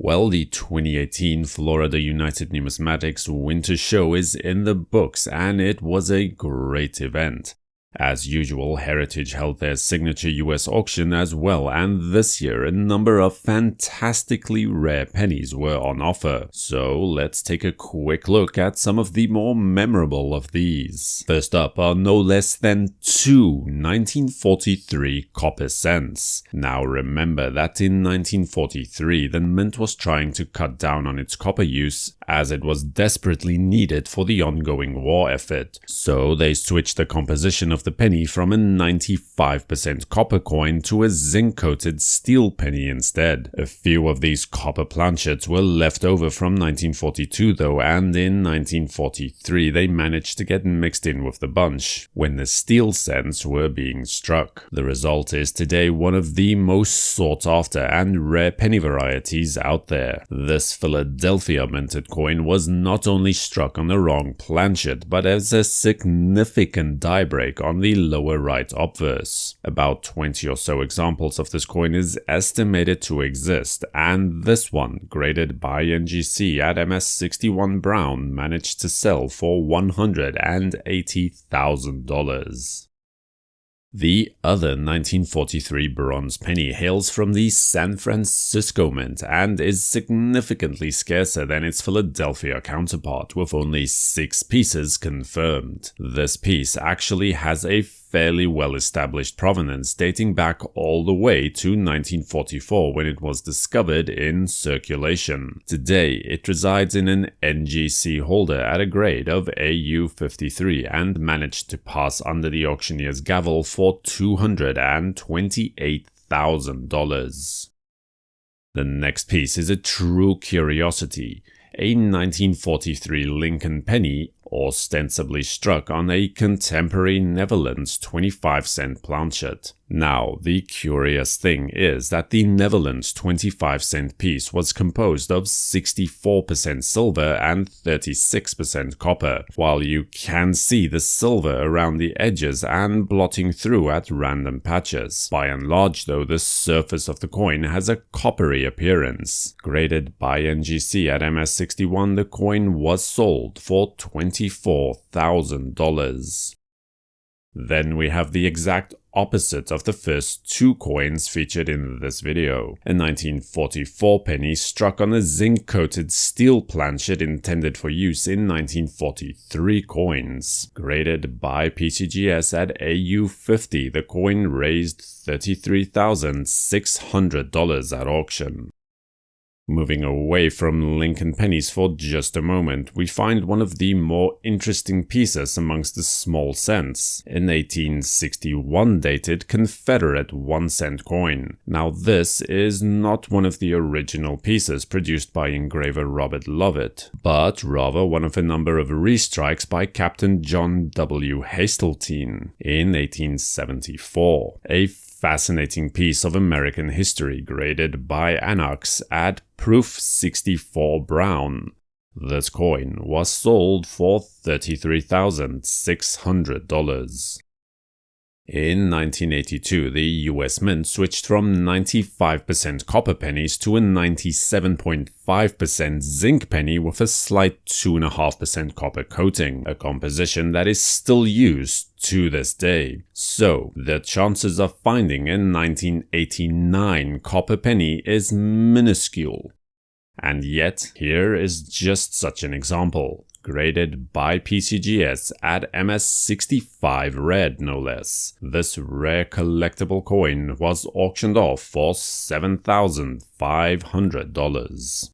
Well, the 2018 Florida United Numismatics Winter Show is in the books, and it was a great event. As usual, Heritage held their signature US auction as well, and this year a number of fantastically rare pennies were on offer. So let's take a quick look at some of the more memorable of these. First up are no less than two 1943 copper cents. Now remember that in 1943 the mint was trying to cut down on its copper use as it was desperately needed for the ongoing war effort. So they switched the composition of the penny from a 95% copper coin to a zinc-coated steel penny instead. A few of these copper planchets were left over from 1942 though, and in 1943 they managed to get mixed in with the bunch when the steel cents were being struck. The result is today one of the most sought after and rare penny varieties out there. This Philadelphia minted coin was not only struck on the wrong planchet, but as a significant die break on the lower right obverse. About 20 or so examples of this coin is estimated to exist, and this one, graded by NGC at MS61 Brown, managed to sell for $180,000. The other 1943 bronze penny hails from the San Francisco Mint and is significantly scarcer than its Philadelphia counterpart, with only 6 pieces confirmed. This piece actually has a fairly well-established provenance dating back all the way to 1944 when it was discovered in circulation. Today, it resides in an NGC holder at a grade of AU53 and managed to pass under the auctioneer's gavel for $228,000. The next piece is a true curiosity, a 1943 Lincoln Penny, ostensibly struck on a contemporary Netherlands 25-cent planchet. Now, the curious thing is that the Netherlands 25-cent piece was composed of 64% silver and 36% copper, while you can see the silver around the edges and blotting through at random patches. By and large though, the surface of the coin has a coppery appearance. Graded by NGC at MS61, the coin was sold for $24,000. Then we have the exact opposite of the first two coins featured in this video. A 1944 penny struck on a zinc-coated steel planchet intended for use in 1943 coins. Graded by PCGS at AU50, the coin raised $33,600 at auction. Moving away from Lincoln pennies for just a moment, we find one of the more interesting pieces amongst the small cents, an 1861 dated Confederate 1-cent coin. Now this is not one of the original pieces produced by engraver Robert Lovett, but rather one of a number of restrikes by Captain John W. Hasteltine in 1874. A fascinating piece of American history graded by Anarchs at Proof 64 Brown. This coin was sold for $33,600. In 1982, the US Mint switched from 95% copper pennies to a 97.5% zinc penny with a slight 2.5% copper coating, a composition that is still used to this day. So, the chances of finding a 1989 copper penny is minuscule. And yet, here is just such an example. Graded by PCGS at MS65 Red no less. This rare collectible coin was auctioned off for $7,500.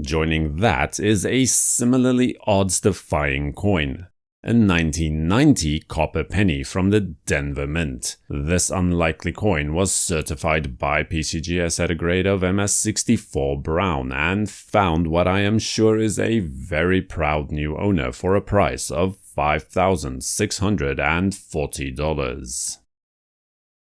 Joining that is a similarly odds-defying coin. A 1990 copper penny from the Denver Mint. This unlikely coin was certified by PCGS at a grade of MS64 Brown and found what I am sure is a very proud new owner for a price of $5,640.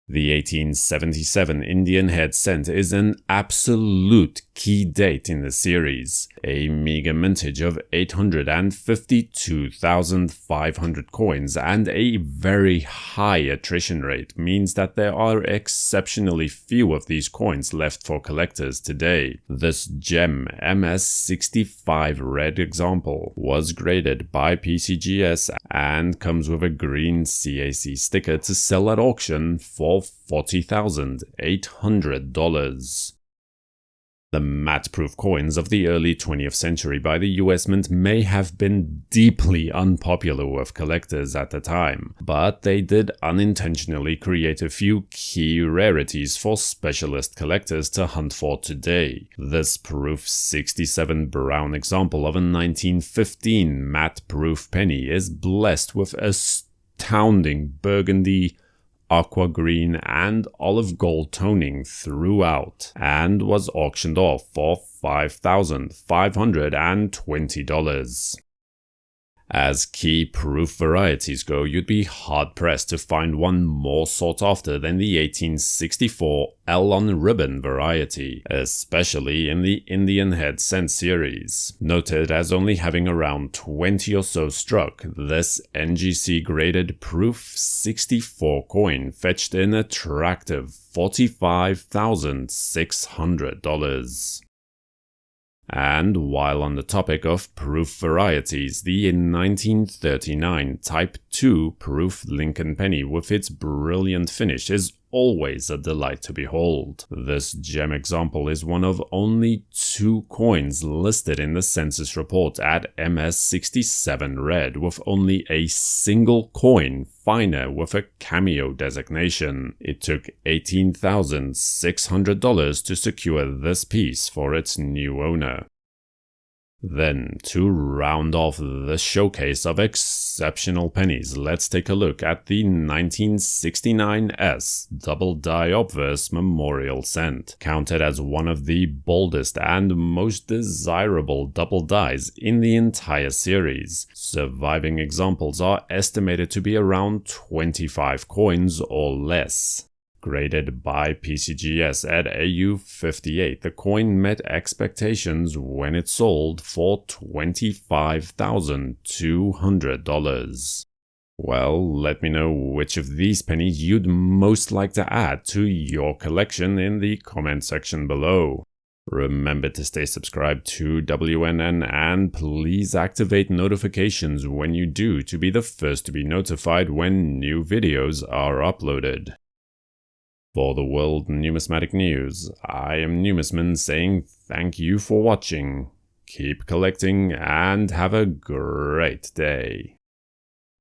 The 1877 Indian head cent is an absolute key date in the series. A meager mintage of 852,500 coins and a very high attrition rate means that there are exceptionally few of these coins left for collectors today. This gem MS65 red example was graded by PCGS and comes with a green CAC sticker to sell at auction for $40,800. The matte-proof coins of the early 20th century by the US Mint may have been deeply unpopular with collectors at the time, but they did unintentionally create a few key rarities for specialist collectors to hunt for today. This proof 67 brown example of a 1915 matte-proof penny is blessed with astounding burgundy, aqua green and olive gold toning throughout, and was auctioned off for $5,520. As key proof varieties go, you'd be hard-pressed to find one more sought after than the 1864 L on ribbon variety, especially in the Indian head cent series. Noted as only having around 20 or so struck, this NGC graded proof 64 coin fetched an attractive $45,600. And while on the topic of proof varieties, the 1939 Type 2 proof Lincoln Penny with its brilliant finish is always a delight to behold. This gem example is one of only 2 coins listed in the census report at MS67 red, with only a single coin finer with a cameo designation. It took $18,600 to secure this piece for its new owner. Then, to round off the showcase of exceptional pennies, let's take a look at the 1969S Double Die Obverse Memorial Cent, counted as one of the boldest and most desirable double dies in the entire series. Surviving examples are estimated to be around 25 coins or less. Graded by PCGS at AU58, the coin met expectations when it sold for $25,200. Well, let me know which of these pennies you'd most like to add to your collection in the comment section below. Remember to stay subscribed to WNN and please activate notifications when you do to be the first to be notified when new videos are uploaded. For the World Numismatic News, I am Numisman saying thank you for watching, keep collecting, and have a great day.